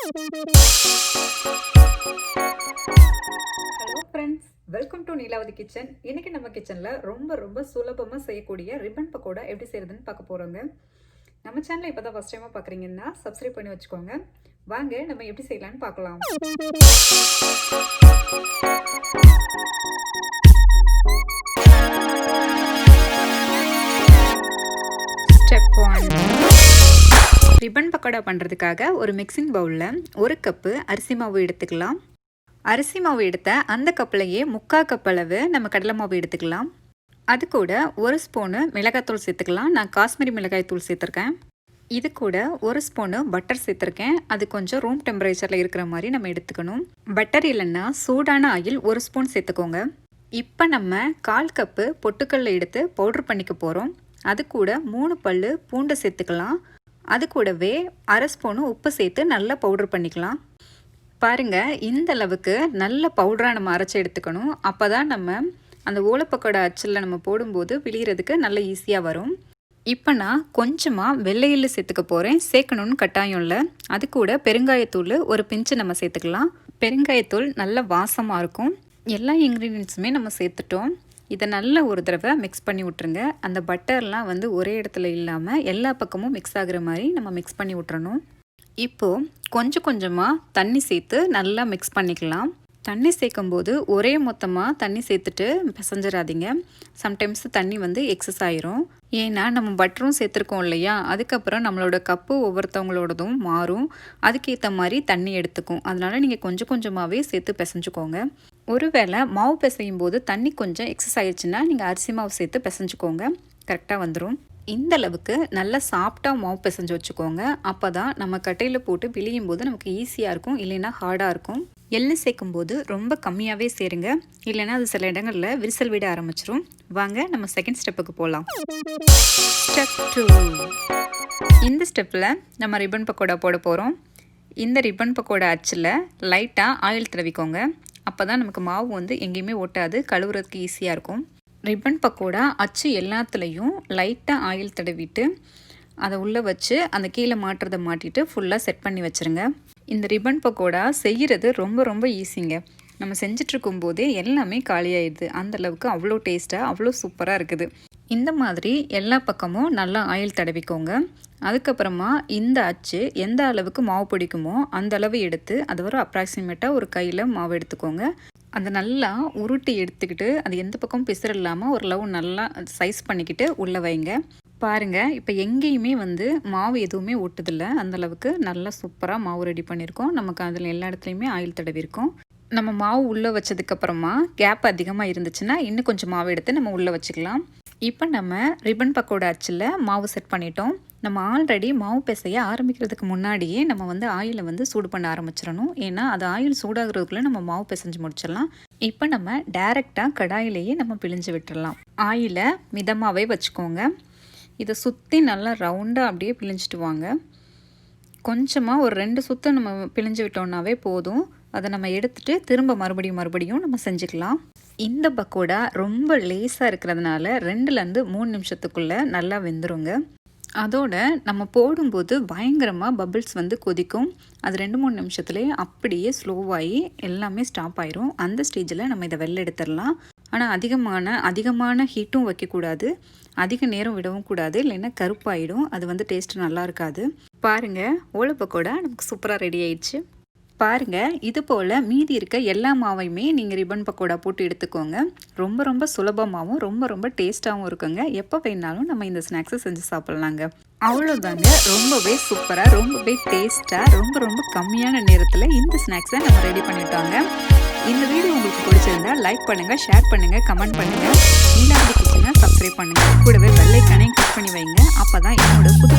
Hello friends, welcome to Neelavathi kitchen. இன்னைக்கு நம்ம கிச்சனில் ரொம்ப சுலபமாக செய்யக்கூடிய ரிப்பன் பக்கோடா எப்படி செய்யறதுன்னு பார்க்க போகிறோங்க. நம்ம சேனலை இப்போ தான் ஃபஸ்ட் டைமாக பார்க்குறீங்கன்னா சப்ஸ்கிரைப் பண்ணி வச்சுக்கோங்க. வாங்க நம்ம எப்படி செய்யலான்னு பார்க்கலாம். ஸ்டெப் 1. ரிப்பன் பக்கோடா பண்ணுறதுக்காக ஒரு மிக்சிங் பவுலில் 1 கப்பு அரிசி மாவு எடுத்துக்கலாம். அரிசி மாவு எடுத்த அந்த கப்பிலையே 3/4 கப் அளவு நம்ம கடலை மாவு எடுத்துக்கலாம். அது கூட 1 ஸ்பூனு மிளகாய்த்தூள் சேர்த்துக்கலாம். நான் காஷ்மீரி மிளகாய் தூள் சேர்த்துருக்கேன். இது கூட 1 ஸ்பூனு பட்டர் சேர்த்துருக்கேன். அது கொஞ்சம் ரூம் டெம்பரேச்சரில் இருக்கிற மாதிரி நம்ம எடுத்துக்கணும். பட்டர் இல்லைன்னா சூடான ஆயில் 1 ஸ்பூன் சேர்த்துக்கோங்க. இப்போ நம்ம 1/4 கப்பு பொட்டுக்கல்ல எடுத்து பவுட்ரு பண்ணிக்க போகிறோம். அது கூட 3 பல்லு பூண்டு சேர்த்துக்கலாம். அது கூடவே 1/2 ஸ்பூனு உப்பு சேர்த்து நல்லா பவுட்ரு பண்ணிக்கலாம். பாருங்கள், இந்த அளவுக்கு நல்ல பவுடராக நம்ம அரைச்சி எடுத்துக்கணும். அப்போ தான் நம்ம அந்த ஓலப்பக்கோடா அச்சில் நம்ம போடும்போது பிழிகிறதுக்கு நல்ல ஈஸியாக வரும். இப்போ நான் கொஞ்சமாக வெள்ளை எள்ளு சேர்த்துக்க போகிறேன். சேர்க்கணுன்னு கட்டாயம் இல்லை. அது கூட பெருங்காயத்தூள் ஒரு பிஞ்சு நம்ம சேர்த்துக்கலாம். பெருங்காயத்தூள் நல்ல வாசமாக இருக்கும். எல்லா இன்க்ரீடியன்ஸுமே நம்ம சேர்த்துட்டோம். இதை நல்ல ஒரு தடவை மிக்ஸ் பண்ணி விட்ருங்க. அந்த பட்டர்லாம் ஒரே இடத்துல இல்லாமல் எல்லா பக்கமும் மிக்ஸ் ஆகுற மாதிரி நம்ம மிக்ஸ் பண்ணி விட்றணும். இப்போது கொஞ்சம் கொஞ்சமாக தண்ணி சேர்த்து நல்லா மிக்ஸ் பண்ணிக்கலாம். தண்ணி சேர்க்கும்போது ஒரே மொத்தமாக தண்ணி சேர்த்துட்டு பிசைஞ்சிடாதீங்க. சம்டைம்ஸ் தண்ணி எக்ஸஸ் ஆயிரும். ஏன்னா நம்ம பட்டரும் சேர்த்துருக்கோம் இல்லையா, அதுக்கப்புறம் நம்மளோட கப்பு ஒவ்வொருத்தவங்களோடதும் மாறும். அதுக்கேற்ற மாதிரி தண்ணி எடுத்துக்கும். அதனால் நீங்கள் கொஞ்சம் கொஞ்சமாகவே சேர்த்து பிசைஞ்சுக்கோங்க. ஒருவேளை மாவு பிசையும் போது தண்ணி கொஞ்சம் எக்ஸஸ் ஆயிடுச்சுன்னா நீங்கள் அரிசி மாவு சேர்த்து பிசைஞ்சுக்கோங்க. கரெக்டாக வந்துடும். இந்த அளவுக்கு நல்லா சாஃப்டாக மாவு பிசைஞ்சு வச்சுக்கோங்க. அப்போ தான் நம்ம கட்டையில் போட்டு பிழியும் போது நமக்கு ஈஸியாக இருக்கும். இல்லைன்னா ஹார்டாக இருக்கும். எள்ளு சேர்க்கும்போது ரொம்ப கம்மியாகவே சேருங்க. இல்லைன்னா அது சில இடங்களில் விரிசல் விட ஆரம்பிச்சிடும். வாங்க நம்ம செகண்ட் ஸ்டெப்புக்கு போகலாம். ஸ்டெப் 2. இந்த ஸ்டெப்பில் நம்ம ரிப்பன் பக்கோடா போட போகிறோம். இந்த ரிப்பன் பக்கோடா அச்சில் லைட்டாக ஆயில் தடவிக்கோங்க. அப்போ தான் நமக்கு மாவு எங்கேயுமே ஒட்டாது, கழுவுறதுக்கு ஈஸியாக இருக்கும். ரிப்பன் பக்கோடா அச்சு எல்லாத்துலேயும் லைட்டாக ஆயில் தடவிட்டு அதை உள்ளே வச்சு அந்த கீழே மாட்டுறதை மாட்டிட்டு ஃபுல்லாக செட் பண்ணி வச்சுருங்க. இந்த ரிப்பன் பக்கோடா செய்கிறது ரொம்ப ஈஸிங்க. நம்ம செஞ்சிட்ருக்கும் போதே எல்லாமே காலியாயிடுது. அந்தளவுக்கு அவ்வளோ டேஸ்ட்டாக அவ்வளோ சூப்பராக இருக்குது. இந்த மாதிரி எல்லா பக்கமும் நல்லா ஆயில் தடவிக்கோங்க. அதுக்கப்புறமா இந்த அச்சு எந்த அளவுக்கு மாவு பிடிக்குமோ அந்த அளவு எடுத்து அது ஒரு அப்ராக்சிமேட்டாக ஒரு கையில் மாவு எடுத்துக்கோங்க. அதை நல்லா உருட்டி எடுத்துக்கிட்டு அது எந்த பக்கம் பிசுறு இல்லாமல் ஓரளவு நல்லா சைஸ் பண்ணிக்கிட்டு உள்ளே வைங்க. பாருங்கள், இப்போ எங்கேயுமே மாவு எதுவுமே ஒட்டுதில்லை. அந்தளவுக்கு நல்லா சூப்பராக மாவு ரெடி பண்ணியிருக்கோம். நமக்கு அதில் எல்லா இடத்துலையுமே ஆயில் தடவிருக்கோம். நம்ம மாவு உள்ளே வச்சதுக்கப்புறமா கேப் அதிகமாக இருந்துச்சுன்னா இன்னும் கொஞ்சம் மாவு எடுத்து நம்ம உள்ளே வச்சுக்கலாம். இப்போ நம்ம ரிப்பன் பக்கோடா அச்சில் மாவு செட் பண்ணிட்டோம். நம்ம ஆல்ரெடி மாவு பிசைய ஆரம்பிக்கிறதுக்கு முன்னாடியே நம்ம ஆயிலை சூடு பண்ண ஆரம்பிச்சிடணும். ஏன்னா அது ஆயில் சூடாகிறதுக்குள்ளே நம்ம மாவு பிசைஞ்சு முடிச்சிடலாம். இப்போ நம்ம டைரெக்டாக கடாயிலேயே நம்ம பிழிஞ்சு விட்டுடலாம். ஆயிலை மிதமாகவே வச்சுக்கோங்க. இதை சுற்றி நல்லா ரவுண்டாக அப்படியே பிழிஞ்சிட்டு வாங்க. கொஞ்சமாக ஒரு 2 சுற்று நம்ம பிழிஞ்சு விட்டோம்னாவே போதும். அதை நம்ம எடுத்துகிட்டு திரும்ப மறுபடியும் நம்ம செஞ்சுக்கலாம். இந்த பக்கோடா ரொம்ப லேஸாக இருக்கிறதுனால 2லேருந்து 3 நிமிஷத்துக்குள்ளே நல்லா வெந்துருங்க. அதோட நம்ம போடும்போது பயங்கரமாக பபிள்ஸ் கொதிக்கும். அது 2-3 நிமிஷத்துலேயே அப்படியே ஸ்லோவாகி எல்லாமே ஸ்டாப் ஆயிரும். அந்த ஸ்டேஜில் நம்ம இதை வெளில எடுத்துடலாம். ஆனால் அதிகமான ஹீட்டும் வைக்கக்கூடாது, அதிக நேரம் விடவும் கூடாது. இல்லைன்னா கருப்பாயிடும். அது டேஸ்ட்டு நல்லா இருக்காது. பாருங்கள், ஓலை பக்கோடா நமக்கு சூப்பராக ரெடி ஆயிடுச்சு. பாருங்கள், இது போல் மீதி இருக்க எல்லா மாவையுமே நீங்கள் ரிப்பன் பக்கோடா போட்டு எடுத்துக்கோங்க. ரொம்ப சுலபமாகவும் ரொம்ப டேஸ்ட்டாகவும் இருக்குங்க. எப்போ வேணாலும் நம்ம இந்த ஸ்நாக்ஸை செஞ்சு சாப்பிட்லாங்க. அவ்வளோதாங்க. ரொம்பவே சூப்பராக, ரொம்பவே டேஸ்ட்டாக, ரொம்ப கம்மியான நேரத்தில் இந்த ஸ்நாக்ஸை நம்ம ரெடி பண்ணிட்டோங்க. இந்த வீடியோ உங்களுக்கு பிடிச்சிருந்தா லைக் பண்ணுங்கள், ஷேர் பண்ணுங்கள், கமெண்ட் பண்ணுங்கள். நீலாவதி கிச்சனை சப்ஸ்கிரைப் பண்ணுங்கள். கூடவே பெல் ஐகானையும் கிளிக் பண்ணி வைங்க. அப்போ தான் என்னோட புது